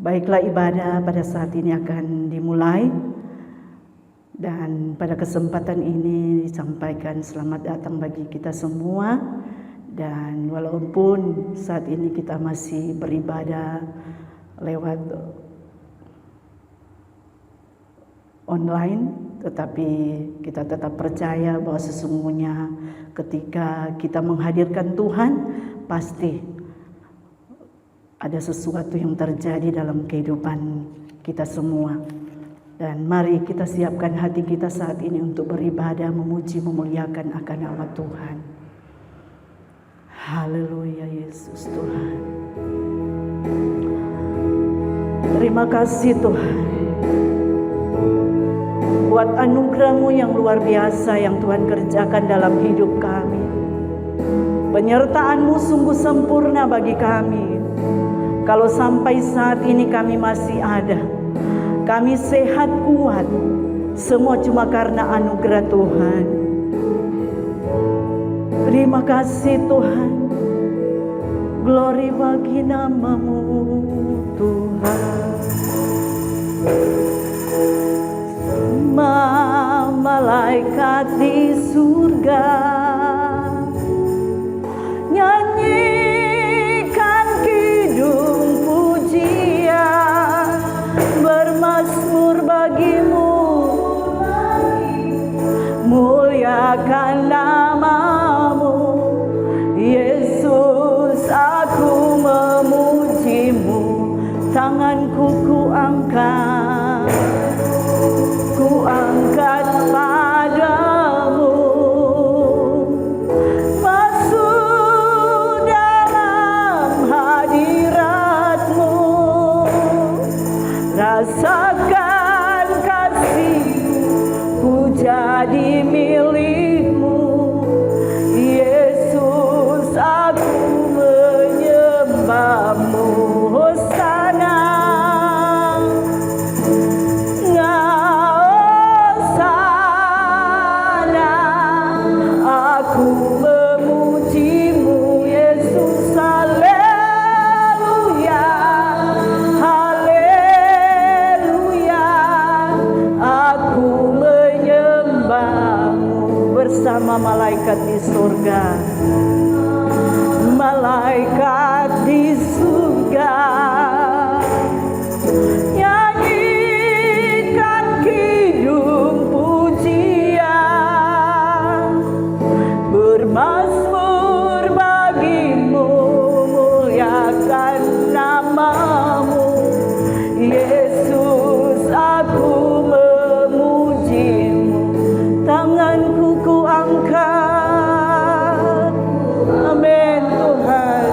Baiklah, ibadah pada saat ini akan dimulai. Dan pada kesempatan ini disampaikan selamat datang bagi kita semua. Dan walaupun saat ini kita masih beribadah lewat online, tetapi kita tetap percaya bahwa sesungguhnya ketika kita menghadirkan Tuhan, pasti ada sesuatu yang terjadi dalam kehidupan kita semua. Dan mari kita siapkan hati kita saat ini untuk beribadah, memuji, memuliakan akan nama Tuhan. Haleluya, Yesus Tuhan. Terima kasih Tuhan buat anugerah-Mu yang luar biasa yang Tuhan kerjakan dalam hidup kami. Penyertaan-Mu sungguh sempurna bagi kami. Kalau sampai saat ini kami masih ada, kami sehat kuat, semua cuma karena anugerah Tuhan. Terima kasih Tuhan. Glory bagi nama-Mu Tuhan. Malaikat di surga nyanyikan kidung pujian, bermazmur bagi-Mu, muliakan nama-Mu Yesus. Aku memuji-Mu, tanganku kuangkat padamu, masuk dalam hadirat-Mu, rasakan kasih-Mu, ku jadi milik-Mu Yesus. Aku menyembah-Mu, Hosana. Bersama malaikat di surga, malaikat di surga nyanyikan kidung pujian, bermazmur bagi-Mu, muliakan nama-Mu Yesus. Aku memuji-Mu, tanganku kuangkat. Amin Tuhan.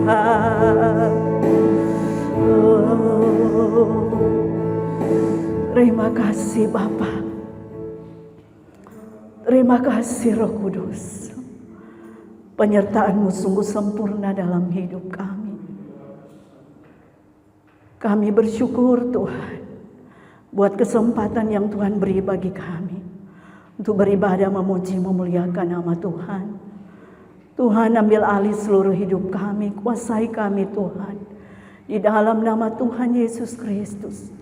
Tuhan. Terima kasih Bapa. Terima kasih Roh Kudus. Penyertaan-Mu sungguh sempurna dalam hidup kami. Kami bersyukur Tuhan buat kesempatan yang Tuhan beri bagi kami untuk beribadah, memuji, memuliakan nama Tuhan. Tuhan, ambil alih seluruh hidup kami, kuasai kami Tuhan. Di dalam nama Tuhan Yesus Kristus.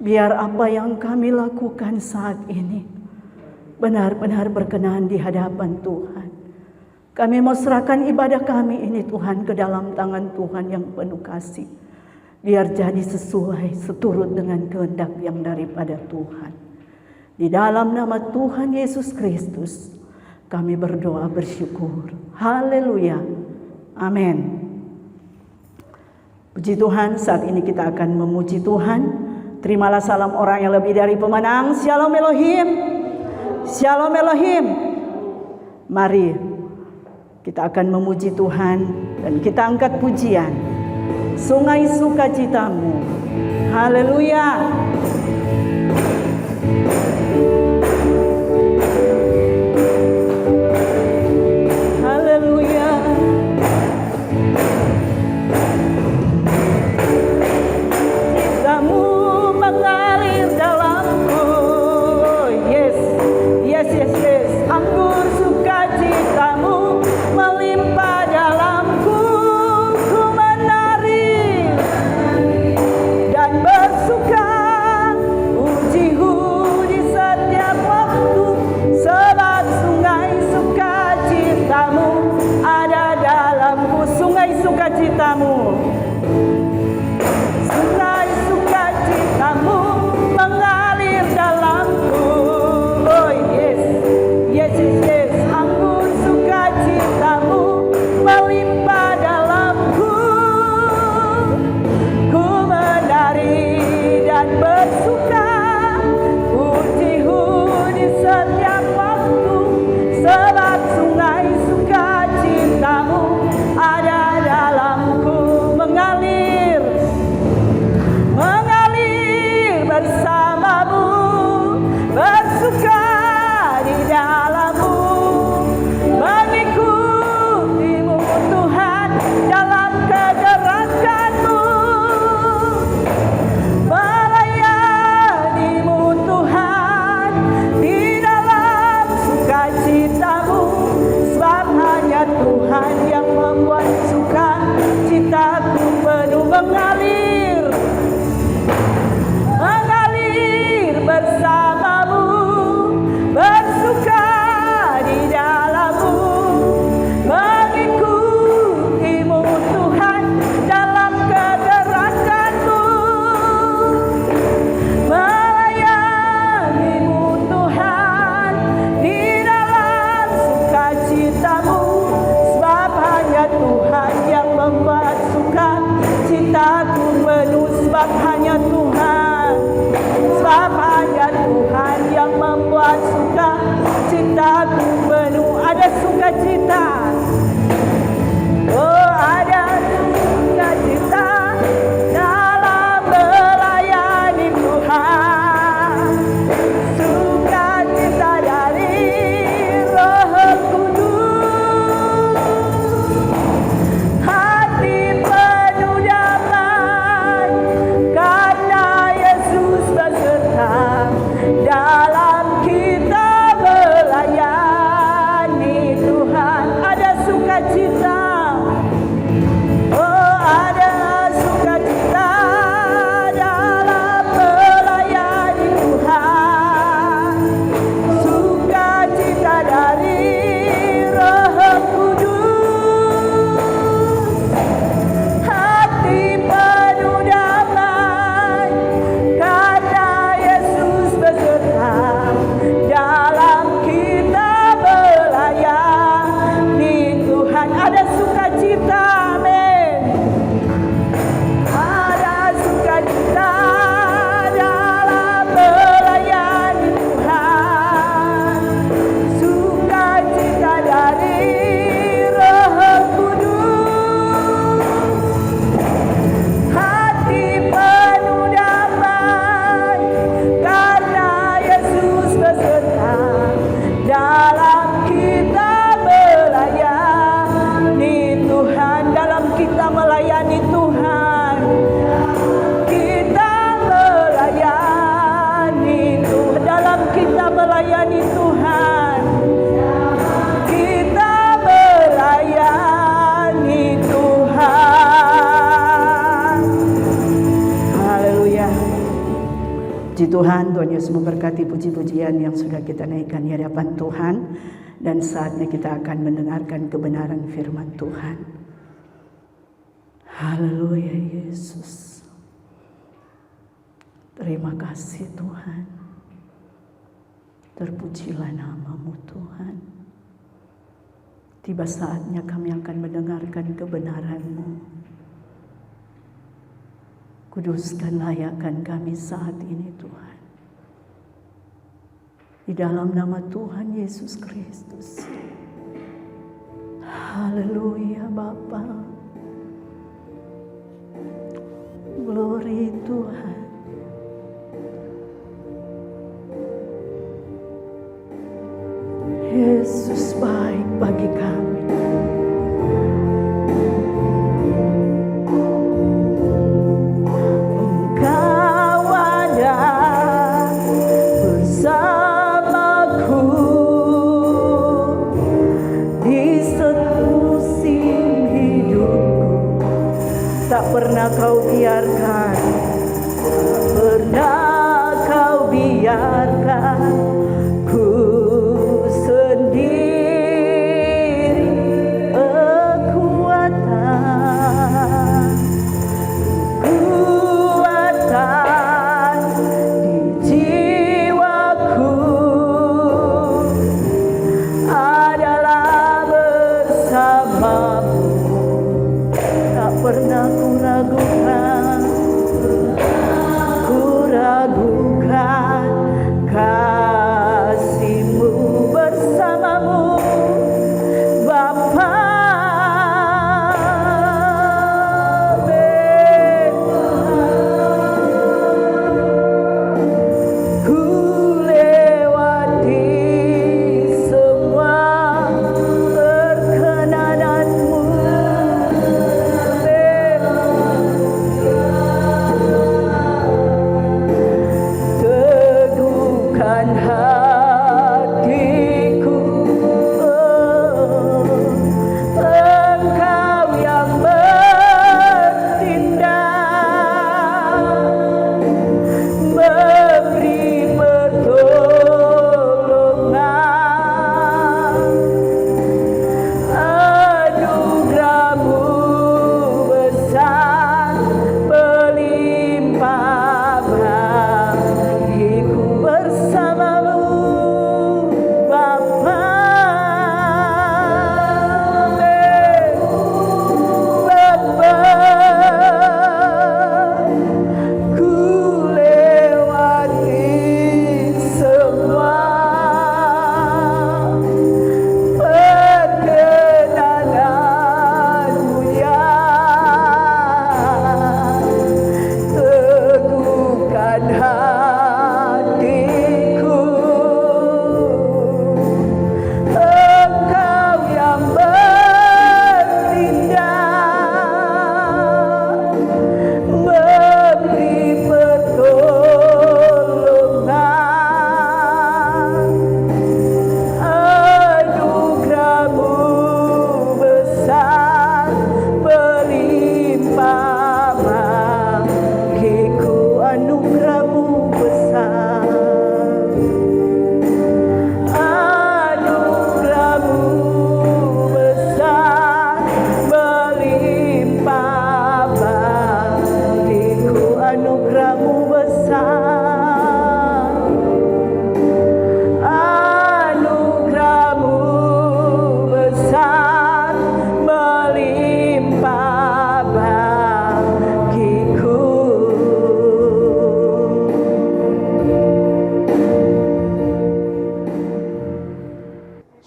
Biar apa yang kami lakukan saat ini benar-benar berkenan di hadapan Tuhan. Kami mau serahkan ibadah kami ini Tuhan ke dalam tangan Tuhan yang penuh kasih. Biar jadi sesuai, seturut dengan kehendak yang daripada Tuhan. Di dalam nama Tuhan Yesus Kristus, kami berdoa bersyukur. Haleluya. Amin. Puji Tuhan, saat ini kita akan memuji Tuhan. Terimalah salam orang yang lebih dari pemenang. Shalom Elohim. Shalom Elohim. Mari kita akan memuji Tuhan dan kita angkat pujian. Sungai sukacitamu. Haleluya. Dalam kita melayani Tuhan, ada Tuhan, Tuhan Yesus memberkati puji-pujian yang sudah kita naikkan di hadapan Tuhan. Dan saatnya kita akan mendengarkan kebenaran firman Tuhan. Haleluya Yesus. Terima kasih Tuhan. Terpujilah nama-Mu Tuhan. Tiba saatnya kami akan mendengarkan kebenaran-Mu. Kuduskan, layakkan kami saat ini Tuhan. Di dalam nama Tuhan Yesus Kristus. Haleluya Bapa. Glory Tuhan. Yesus baik bagi kami. Engkau ada bersamaku di semusim hidupku. Tak pernah Kau biarkan, pernah Kau biarkan ku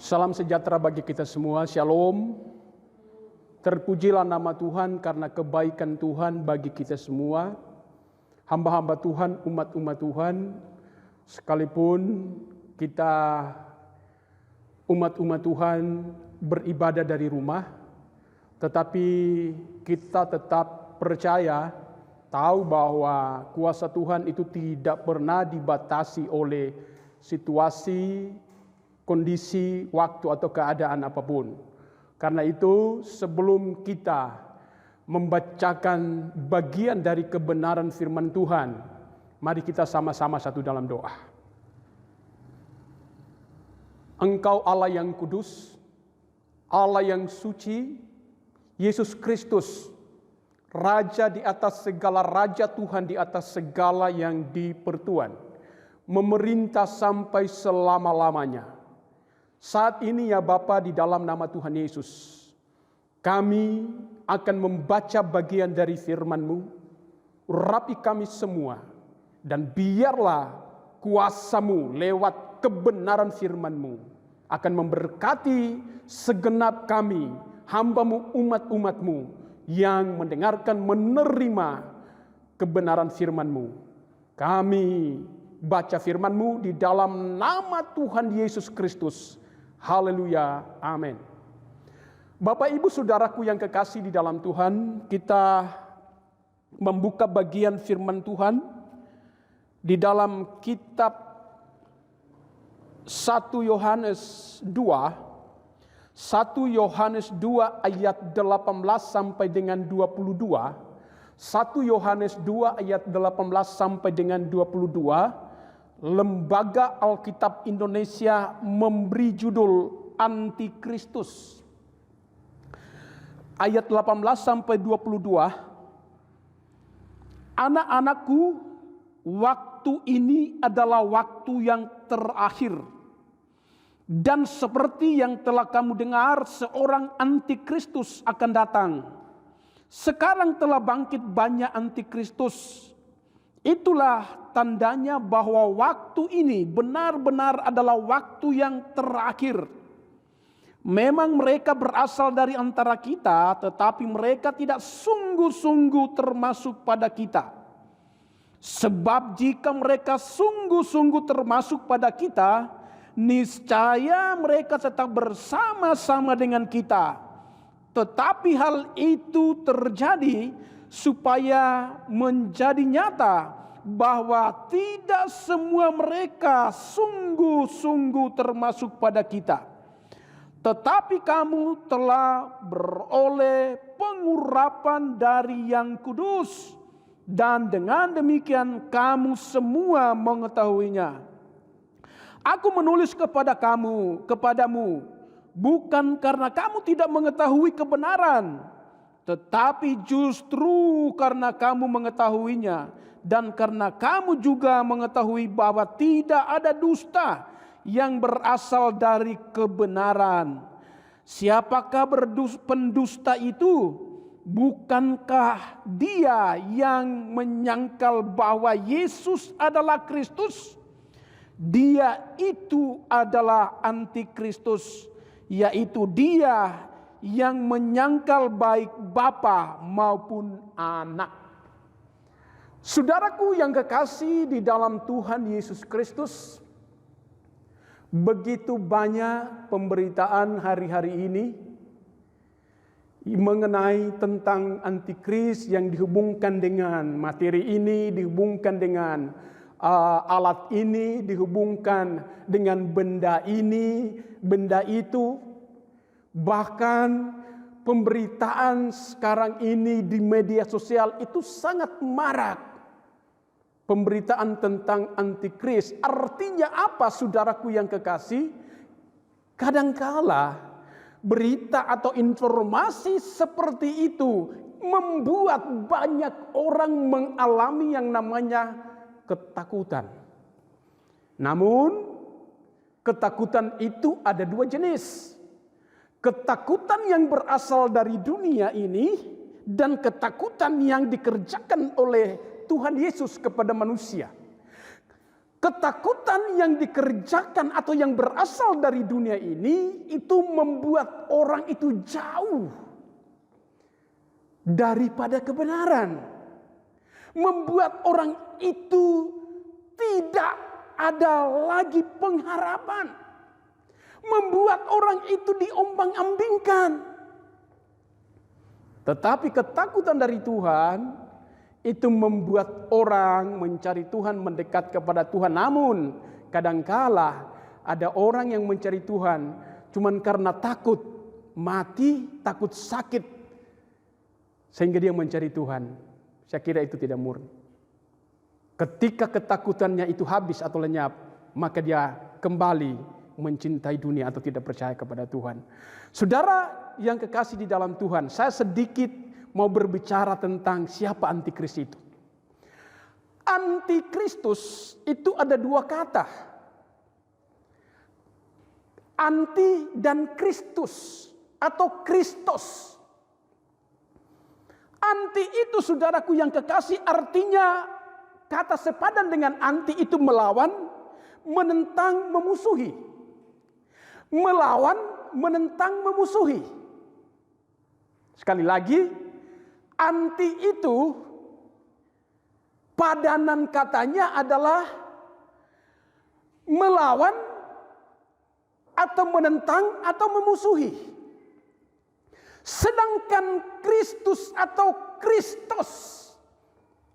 Salam sejahtera bagi kita semua, Shalom. Terpujilah nama Tuhan karena kebaikan Tuhan bagi kita semua. Hamba-hamba Tuhan, umat-umat Tuhan, sekalipun kita umat-umat Tuhan beribadah dari rumah, tetapi kita tetap percaya, tahu bahwa kuasa Tuhan itu tidak pernah dibatasi oleh situasi, kondisi, waktu atau keadaan apapun. Karena itu sebelum kita membacakan bagian dari kebenaran firman Tuhan, Mari kita sama-sama satu dalam doa. Engkau Allah yang kudus, Allah yang suci, Yesus Kristus, Raja di atas segala raja, Tuhan di atas segala yang dipertuan, memerintah sampai selama-lamanya. Saat ini ya Bapa, di dalam nama Tuhan Yesus, kami akan membaca bagian dari firman-Mu, urapi kami semua, dan biarlah kuasa-Mu lewat kebenaran firman-Mu akan memberkati segenap kami, hamba-Mu, umat-umat-Mu, yang mendengarkan, menerima kebenaran firman-Mu. Kami baca firman-Mu di dalam nama Tuhan Yesus Kristus. Haleluya, amin. Bapak Ibu Saudaraku yang kekasih di dalam Tuhan, kita membuka bagian firman Tuhan di dalam kitab 1 Yohanes 2, 1 Yohanes 2 ayat 18 sampai dengan 22, 1 Yohanes 2 ayat 18 sampai dengan 22, Lembaga Alkitab Indonesia memberi judul Antikristus. Ayat 18 sampai 22, anak-anakku, waktu ini adalah waktu yang terakhir. Dan seperti yang telah kamu dengar, seorang antikristus akan datang. Sekarang telah bangkit banyak antikristus. Itulah tandanya bahwa waktu ini benar-benar adalah waktu yang terakhir. Memang mereka berasal dari antara kita, tetapi mereka tidak sungguh-sungguh termasuk pada kita. Sebab jika mereka sungguh-sungguh termasuk pada kita, niscaya mereka tetap bersama-sama dengan kita. Tetapi hal itu terjadi supaya menjadi nyata bahwa tidak semua mereka sungguh-sungguh termasuk pada kita. Tetapi kamu telah beroleh pengurapan dari Yang Kudus, dan dengan demikian kamu semua mengetahuinya. Aku menulis kepadamu, bukan karena kamu tidak mengetahui kebenaran, tetapi justru karena kamu mengetahuinya, dan karena kamu juga mengetahui bahwa tidak ada dusta yang berasal dari kebenaran. Siapakah pendusta itu? Bukankah dia yang menyangkal bahwa Yesus adalah Kristus? Dia itu adalah antikristus, yaitu dia yang menyangkal baik Bapa maupun Anak. Saudaraku yang kekasih di dalam Tuhan Yesus Kristus, begitu banyak pemberitaan hari-hari ini mengenai tentang antikris yang dihubungkan dengan materi ini, dihubungkan dengan alat ini, dihubungkan dengan benda ini, benda itu. Bahkan pemberitaan sekarang ini di media sosial itu sangat marak. Pemberitaan tentang antikris. Artinya apa, saudaraku yang kekasih? Kadangkala berita atau informasi seperti itu membuat banyak orang mengalami yang namanya ketakutan. Namun ketakutan itu ada dua jenis. Ketakutan yang berasal dari dunia ini dan ketakutan yang dikerjakan oleh Tuhan Yesus kepada manusia. Ketakutan yang dikerjakan atau yang berasal dari dunia ini itu membuat orang itu jauh daripada kebenaran. Membuat orang itu tidak ada lagi pengharapan. Membuat orang itu diombang-ambingkan. Tetapi ketakutan dari Tuhan itu membuat orang mencari Tuhan, mendekat kepada Tuhan. Namun kadangkala ada orang yang mencari Tuhan cuman karena takut mati, takut sakit, sehingga dia mencari Tuhan. Saya kira itu tidak murni. Ketika ketakutannya itu habis atau lenyap, maka dia kembali mencintai dunia atau tidak percaya kepada Tuhan. Saudara yang kekasih di dalam Tuhan, saya sedikit mau berbicara tentang siapa antikris itu. Antikristus itu ada dua kata. Anti dan Kristus atau Kristos. Anti itu, saudaraku yang kekasih, artinya kata sepadan dengan anti itu melawan, menentang, memusuhi. Melawan, menentang, memusuhi. Sekali lagi, anti itu padanan katanya adalah melawan atau menentang atau memusuhi. Sedangkan Kristus atau Kristos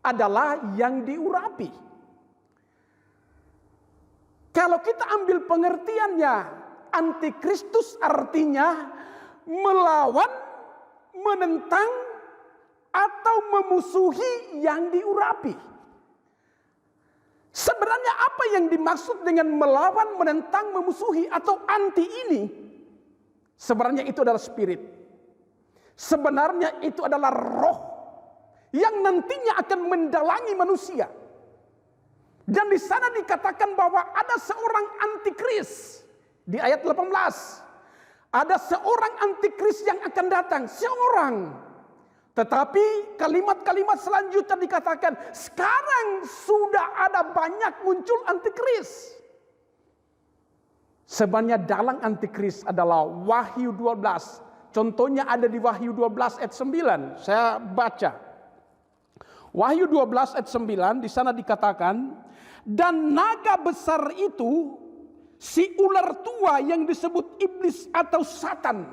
adalah yang diurapi. Kalau kita ambil pengertiannya, antikristus artinya melawan, menentang, atau memusuhi yang diurapi. Sebenarnya apa yang dimaksud dengan melawan, menentang, memusuhi atau anti ini? Sebenarnya itu adalah spirit. Sebenarnya itu adalah roh yang nantinya akan mendalangi manusia. Dan di sana dikatakan bahwa ada seorang antikris. Di ayat 18. Ada seorang antikris yang akan datang. Seorang. Tetapi kalimat-kalimat selanjutnya dikatakan, sekarang sudah ada banyak muncul antikris. Sebenarnya dalang antikris adalah Wahyu 12. Contohnya ada di Wahyu 12 ayat 9. Saya baca. Wahyu 12 ayat 9 di sana dikatakan, dan naga besar itu, si ular tua yang disebut iblis atau Satan.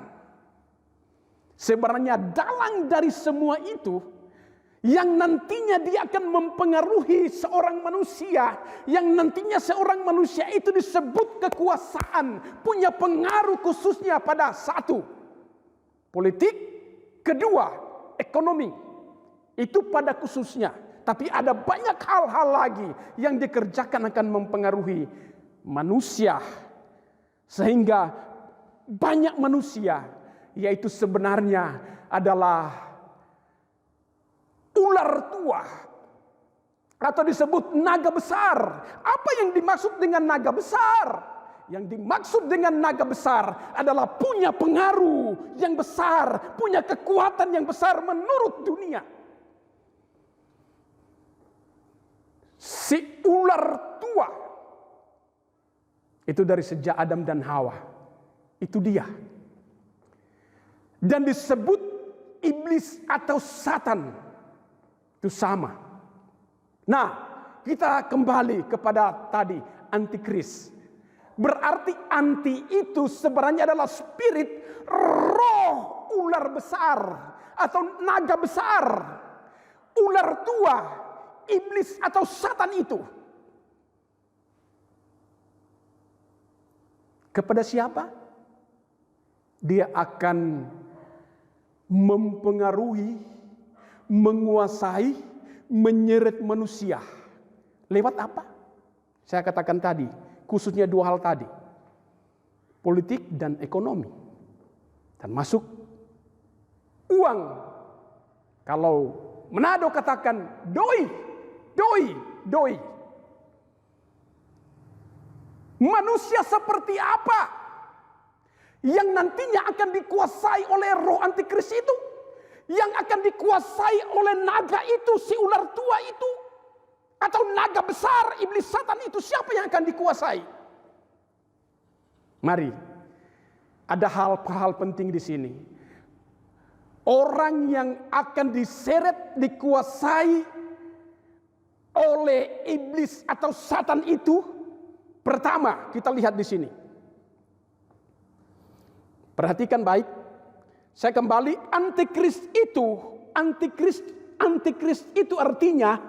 Sebenarnya dalang dari semua itu yang nantinya dia akan mempengaruhi seorang manusia, yang nantinya seorang manusia itu disebut kekuasaan, punya pengaruh khususnya pada satu, politik, kedua, ekonomi. Itu pada khususnya. Tapi ada banyak hal-hal lagi yang dikerjakan akan mempengaruhi manusia. Sehingga banyak manusia, yaitu sebenarnya adalah ular tua atau disebut naga besar. Apa yang dimaksud dengan naga besar? Yang dimaksud dengan naga besar adalah punya pengaruh yang besar, punya kekuatan yang besar menurut dunia. Si ular tua itu dari sejak Adam dan Hawa. Itu dia. Dan disebut iblis atau Satan. Itu sama. Nah, kita kembali kepada tadi antikris. Berarti anti itu sebenarnya adalah spirit, roh ular besar atau naga besar. Ular tua, iblis atau Satan itu. Kepada siapa? Dia akan mempengaruhi, menguasai, menyeret manusia. Lewat apa? Saya katakan tadi, khususnya dua hal tadi. Politik dan ekonomi. Dan masuk uang. Kalau Manado katakan doi, doi, doi. Manusia seperti apa yang nantinya akan dikuasai oleh roh antikris itu, yang akan dikuasai oleh naga itu, si ular tua itu, atau naga besar iblis Satan itu? Siapa yang akan dikuasai? Mari, ada hal-hal penting di sini. Orang yang akan diseret, dikuasai oleh iblis atau Satan itu, pertama kita lihat di sini. Perhatikan baik. Saya kembali, antikris itu artinya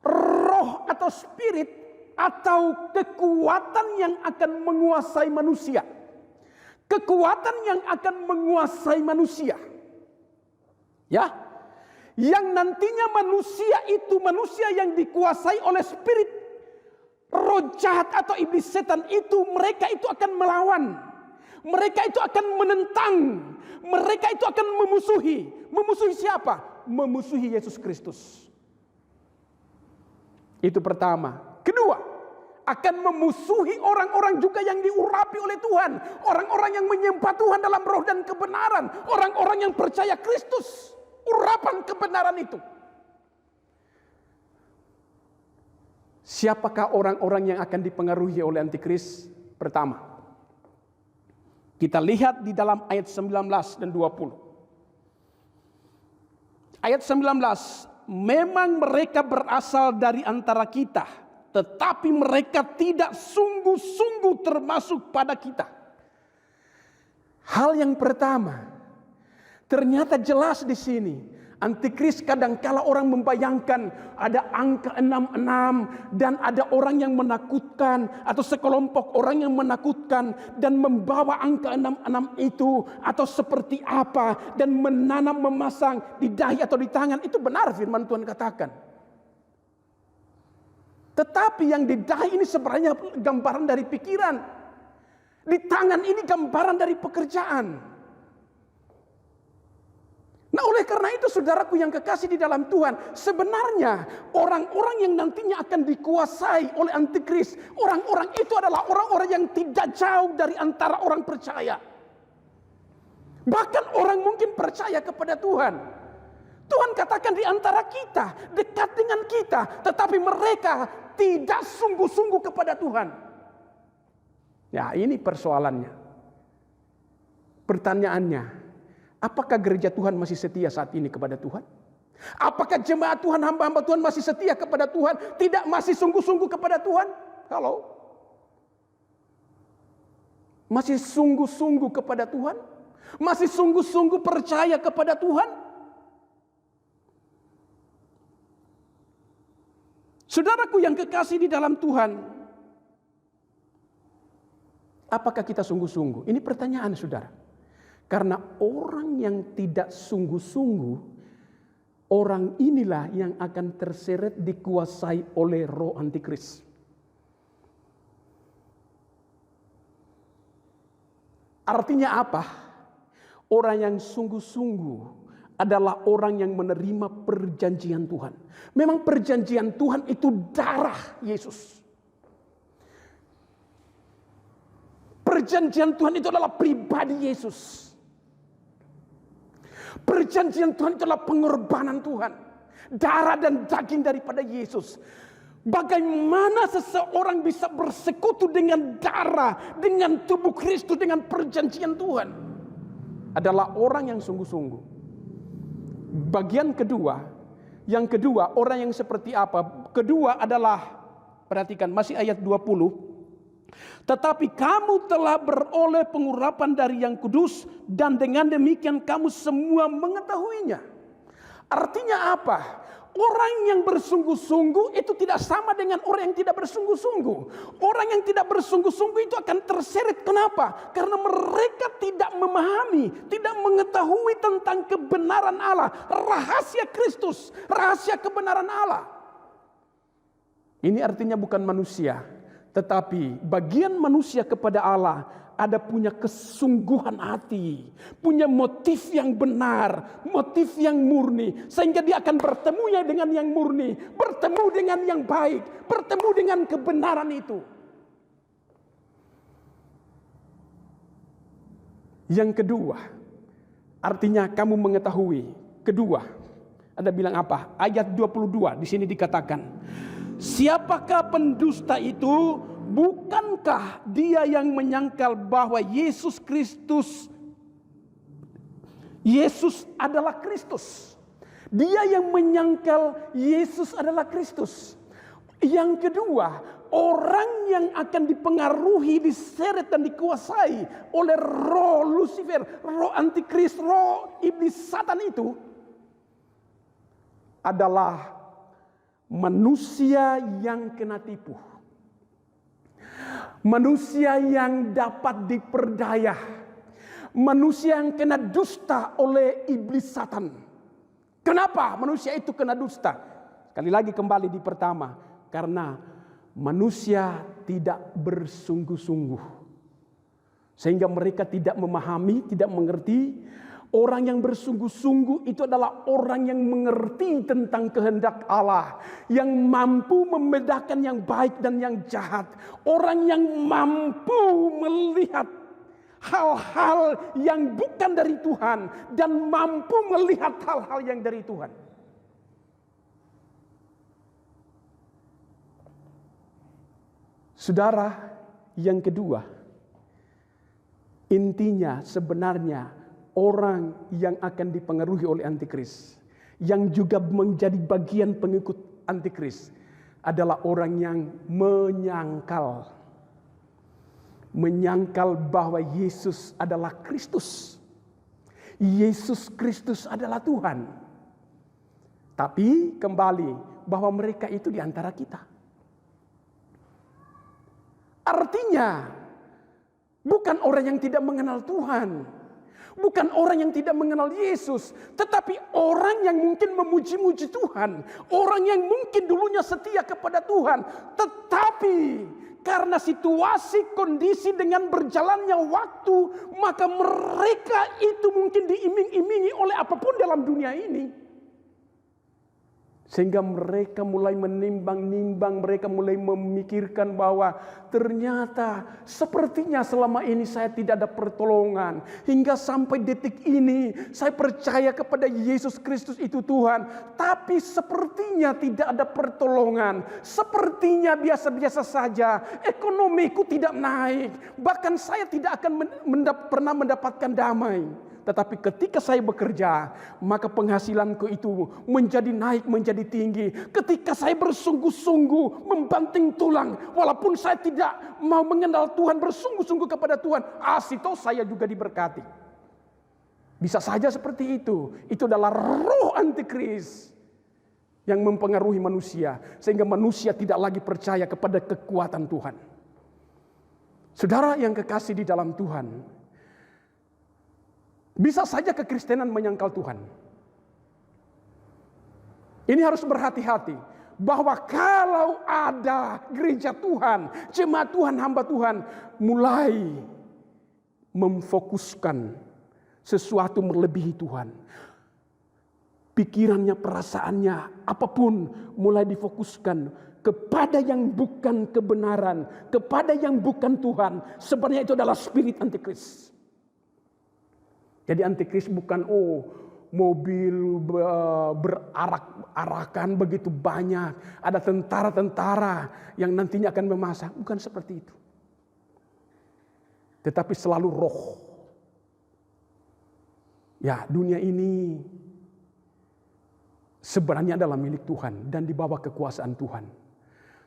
roh atau spirit atau kekuatan yang akan menguasai manusia. Kekuatan yang akan menguasai manusia. Ya. Yang nantinya manusia itu manusia yang dikuasai oleh spirit roh jahat atau iblis setan itu, mereka itu akan melawan. Mereka itu akan menentang. Mereka itu akan memusuhi. Memusuhi siapa? Memusuhi Yesus Kristus. Itu pertama. Kedua, akan memusuhi orang-orang juga yang diurapi oleh Tuhan. Orang-orang yang menyembah Tuhan dalam roh dan kebenaran. Orang-orang yang percaya Kristus. Urapan kebenaran itu. Siapakah orang-orang yang akan dipengaruhi oleh antikris? Pertama, kita lihat di dalam ayat 19 dan 20. Ayat 19, memang mereka berasal dari antara kita, tetapi mereka tidak sungguh-sungguh termasuk pada kita. Hal yang pertama, ternyata jelas di sini. Antikris kadangkala orang membayangkan ada angka 66 dan ada orang yang menakutkan atau sekelompok orang yang menakutkan dan membawa angka 66 itu atau seperti apa dan menanam memasang di dahi atau di tangan. Itu benar firman Tuhan katakan. Tetapi yang di dahi ini sebenarnya gambaran dari pikiran. Di tangan ini gambaran dari pekerjaan. Nah, oleh karena itu saudaraku yang kekasih di dalam Tuhan, sebenarnya orang-orang yang nantinya akan dikuasai oleh antikris, orang-orang itu adalah orang-orang yang tidak jauh dari antara orang percaya. Bahkan orang mungkin percaya kepada Tuhan. Tuhan katakan di antara kita, dekat dengan kita, tetapi mereka tidak sungguh-sungguh kepada Tuhan. Ya, ini persoalannya. Pertanyaannya, apakah gereja Tuhan masih setia saat ini kepada Tuhan? Apakah jemaat Tuhan, hamba-hamba Tuhan masih setia kepada Tuhan? Tidak masih sungguh-sungguh kepada Tuhan? Halo? Masih sungguh-sungguh kepada Tuhan? Masih sungguh-sungguh percaya kepada Tuhan? Saudaraku yang kekasih di dalam Tuhan, apakah kita sungguh-sungguh? Ini pertanyaan saudara. Karena orang yang tidak sungguh-sungguh, orang inilah yang akan terseret dikuasai oleh roh antikris. Artinya apa? Orang yang sungguh-sungguh adalah orang yang menerima perjanjian Tuhan. Memang perjanjian Tuhan itu darah Yesus. Perjanjian Tuhan itu adalah pribadi Yesus. Perjanjian Tuhan itu adalah pengorbanan Tuhan. Darah dan daging daripada Yesus. Bagaimana seseorang bisa bersekutu dengan darah, dengan tubuh Kristus, dengan perjanjian Tuhan? Adalah orang yang sungguh-sungguh. Bagian kedua, yang kedua, orang yang seperti apa? Kedua adalah, perhatikan masih ayat 20. Tetapi kamu telah beroleh pengurapan dari yang kudus, dan dengan demikian kamu semua mengetahuinya. Artinya apa? Orang yang bersungguh-sungguh itu tidak sama dengan orang yang tidak bersungguh-sungguh. Orang yang tidak bersungguh-sungguh itu akan terseret. Kenapa? Karena mereka tidak memahami, tidak mengetahui tentang kebenaran Allah, rahasia Kristus, rahasia kebenaran Allah. Ini artinya bukan manusia, tetapi bagian manusia kepada Allah ada punya kesungguhan hati, punya motif yang benar, motif yang murni, sehingga dia akan bertemunya dengan yang murni, bertemu dengan yang baik, bertemu dengan kebenaran itu. Yang kedua, artinya kamu mengetahui. Kedua, ada bilang apa? Ayat 22 di sini dikatakan, siapakah pendusta itu? Bukankah dia yang menyangkal bahwa Yesus adalah Kristus? Dia yang menyangkal Yesus adalah Kristus. Yang kedua, orang yang akan dipengaruhi, diseret dan dikuasai oleh roh Lucifer, roh antikris, roh iblis Satan itu adalah manusia yang kena tipu. Manusia yang dapat diperdaya. Manusia yang kena dusta oleh iblis Satan. Kenapa manusia itu kena dusta? Sekali lagi kembali di pertama, karena manusia tidak bersungguh-sungguh. Sehingga mereka tidak memahami, tidak mengerti. Orang yang bersungguh-sungguh itu adalah orang yang mengerti tentang kehendak Allah. Yang mampu membedakan yang baik dan yang jahat. Orang yang mampu melihat hal-hal yang bukan dari Tuhan. Dan mampu melihat hal-hal yang dari Tuhan. Saudara, yang kedua. Intinya sebenarnya orang yang akan dipengaruhi oleh antikris, yang juga menjadi bagian pengikut antikris, adalah orang yang menyangkal bahwa Yesus adalah Kristus. Yesus Kristus adalah Tuhan. Tapi kembali bahwa mereka itu di antara kita. Artinya bukan orang yang tidak mengenal Tuhan. Bukan orang yang tidak mengenal Yesus, tetapi orang yang mungkin memuji-muji Tuhan, orang yang mungkin dulunya setia kepada Tuhan, tetapi karena situasi kondisi dengan berjalannya waktu, maka mereka itu mungkin diiming-imingi oleh apapun dalam dunia ini. Sehingga mereka mulai menimbang-nimbang, mereka mulai memikirkan bahwa ternyata sepertinya selama ini saya tidak ada pertolongan. Hingga sampai detik ini saya percaya kepada Yesus Kristus itu Tuhan. Tapi sepertinya tidak ada pertolongan. Sepertinya biasa-biasa saja. Ekonomiku tidak naik. Bahkan saya tidak akan pernah mendapatkan damai. Tetapi ketika saya bekerja, maka penghasilanku itu menjadi naik, menjadi tinggi. Ketika saya bersungguh-sungguh membanting tulang, walaupun saya tidak mau mengenal Tuhan, bersungguh-sungguh kepada Tuhan, asito saya juga diberkati. Bisa saja seperti itu. Itu adalah roh antikris yang mempengaruhi manusia, sehingga manusia tidak lagi percaya kepada kekuatan Tuhan. Saudara yang kekasih di dalam Tuhan, bisa saja kekristenan menyangkal Tuhan. Ini harus berhati-hati. Bahwa kalau ada gereja Tuhan, jemaat Tuhan, hamba Tuhan, mulai memfokuskan sesuatu melebihi Tuhan. Pikirannya, perasaannya, apapun mulai difokuskan kepada yang bukan kebenaran, kepada yang bukan Tuhan. Sebenarnya itu adalah spirit antikris. Jadi antikris bukan mobil berarak-arakan begitu banyak. Ada tentara-tentara yang nantinya akan memasak. Bukan seperti itu. Tetapi selalu roh. Ya, dunia ini sebenarnya adalah milik Tuhan dan di bawah kekuasaan Tuhan.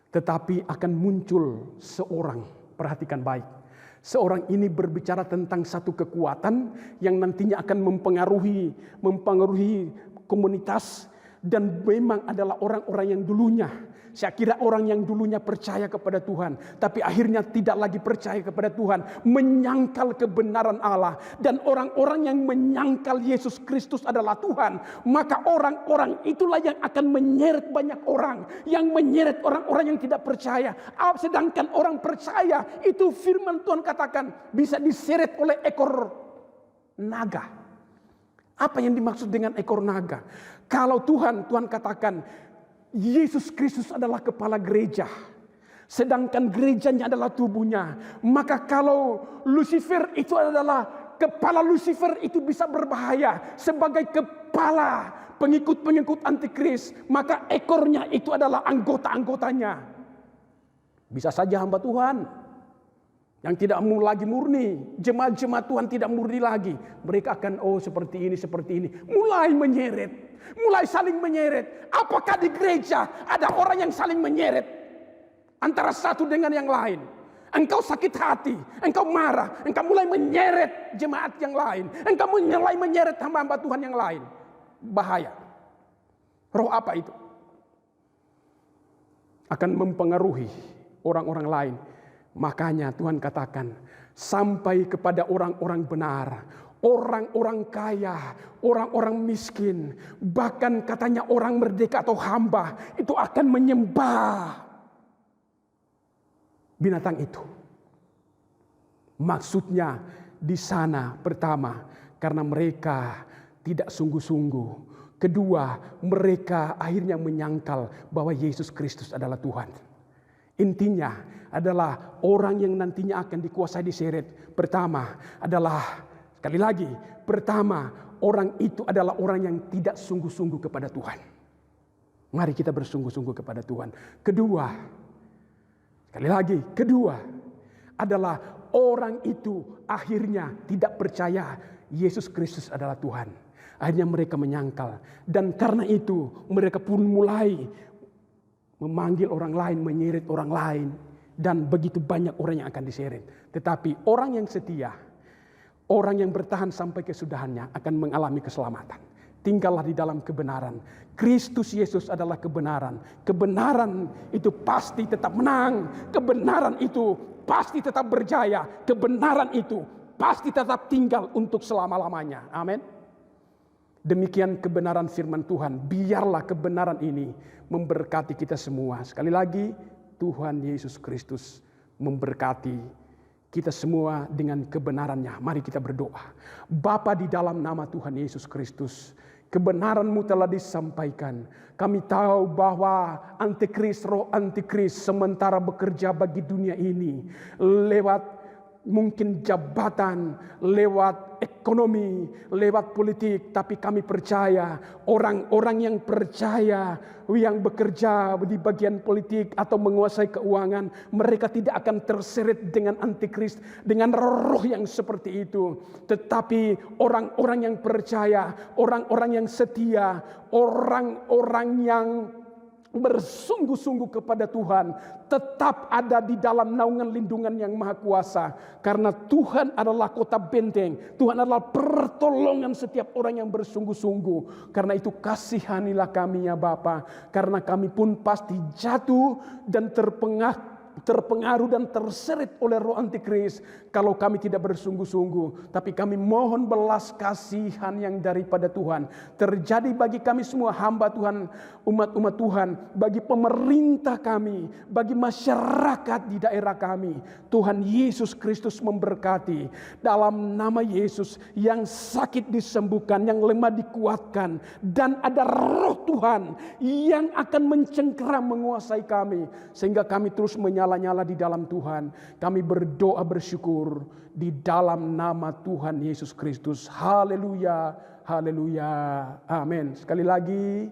Tetapi akan muncul seorang, perhatikan baik. Seorang ini berbicara tentang satu kekuatan yang nantinya akan mempengaruhi komunitas. Dan memang adalah orang-orang yang dulunya, saya kira orang yang dulunya percaya kepada Tuhan, tapi akhirnya tidak lagi percaya kepada Tuhan, menyangkal kebenaran Allah. Dan orang-orang yang menyangkal Yesus Kristus adalah Tuhan, maka orang-orang itulah yang akan menyeret banyak orang, yang menyeret orang-orang yang tidak percaya. Sedangkan orang percaya itu firman Tuhan katakan bisa diseret oleh ekor naga. Apa yang dimaksud dengan ekor naga? Kalau Tuhan katakan Yesus Kristus adalah kepala gereja, sedangkan gerejanya adalah tubuhnya. Maka kalau Lucifer itu adalah kepala, Lucifer itu bisa berbahaya sebagai kepala pengikut-pengikut antikris. Maka ekornya itu adalah anggota-anggotanya. Bisa saja hamba Tuhan yang tidak lagi murni, jemaat-jemaat Tuhan tidak murni lagi. Mereka akan seperti ini. Mulai menyeret, mulai saling menyeret. Apakah di gereja ada orang yang saling menyeret antara satu dengan yang lain? Engkau sakit hati, engkau marah, engkau mulai menyeret jemaat yang lain. Engkau mulai menyeret hamba-hamba Tuhan yang lain. Bahaya. Roh apa itu? Akan mempengaruhi orang-orang lain. Makanya Tuhan katakan, sampai kepada orang-orang benar, orang-orang kaya, orang-orang miskin, bahkan katanya orang merdeka atau hamba itu akan menyembah binatang itu. Maksudnya di sana pertama karena mereka tidak sungguh-sungguh. Kedua, mereka akhirnya menyangkal bahwa Yesus Kristus adalah Tuhan. Intinya adalah orang yang nantinya akan dikuasai diseret. Pertama adalah, sekali lagi, pertama orang itu adalah orang yang tidak sungguh-sungguh kepada Tuhan. Mari kita bersungguh-sungguh kepada Tuhan. Kedua, sekali lagi, kedua adalah orang itu akhirnya tidak percaya Yesus Kristus adalah Tuhan. Akhirnya mereka menyangkal. Dan karena itu mereka pun mulai memanggil orang lain, menyeret orang lain. Dan begitu banyak orang yang akan diseret. Tetapi orang yang setia, orang yang bertahan sampai kesudahannya akan mengalami keselamatan. Tinggallah di dalam kebenaran. Kristus Yesus adalah kebenaran. Kebenaran itu pasti tetap menang. Kebenaran itu pasti tetap berjaya. Kebenaran itu pasti tetap tinggal untuk selama-lamanya. Amin. Demikian kebenaran firman Tuhan. Biarlah kebenaran ini memberkati kita semua. Sekali lagi, Tuhan Yesus Kristus memberkati kita semua dengan kebenarannya. Mari kita berdoa. Bapa, di dalam nama Tuhan Yesus Kristus, kebenaran-Mu telah disampaikan. Kami tahu bahwa antikris, roh antikris sementara bekerja bagi dunia ini lewat mungkin jabatan, lewat ekonomi, lewat politik. Tapi kami percaya orang-orang yang percaya, yang bekerja di bagian politik atau menguasai keuangan, mereka tidak akan terseret dengan antikris, dengan roh yang seperti itu. Tetapi orang-orang yang percaya, orang-orang yang setia, orang-orang yang bersungguh-sungguh kepada Tuhan, tetap ada di dalam naungan lindungan yang maha kuasa. Karena Tuhan adalah kota benteng, Tuhan adalah pertolongan setiap orang yang bersungguh-sungguh. Karena itu kasihanilah kami ya Bapa, karena kami pun pasti jatuh dan terpengaruh dan terseret oleh roh antikris kalau kami tidak bersungguh-sungguh. Tapi kami mohon belas kasihan yang daripada Tuhan terjadi bagi kami semua hamba Tuhan, umat-umat Tuhan, bagi pemerintah kami, bagi masyarakat di daerah kami. Tuhan Yesus Kristus memberkati. Dalam nama Yesus, yang sakit disembuhkan, yang lemah dikuatkan, dan ada roh Tuhan yang akan mencengkeram menguasai kami sehingga kami terus menyala-nyala di dalam Tuhan. Kami berdoa bersyukur di dalam nama Tuhan Yesus Kristus. Haleluya, haleluya, amin. Sekali lagi,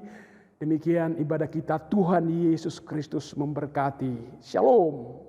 demikian ibadah kita. Tuhan Yesus Kristus memberkati. Shalom.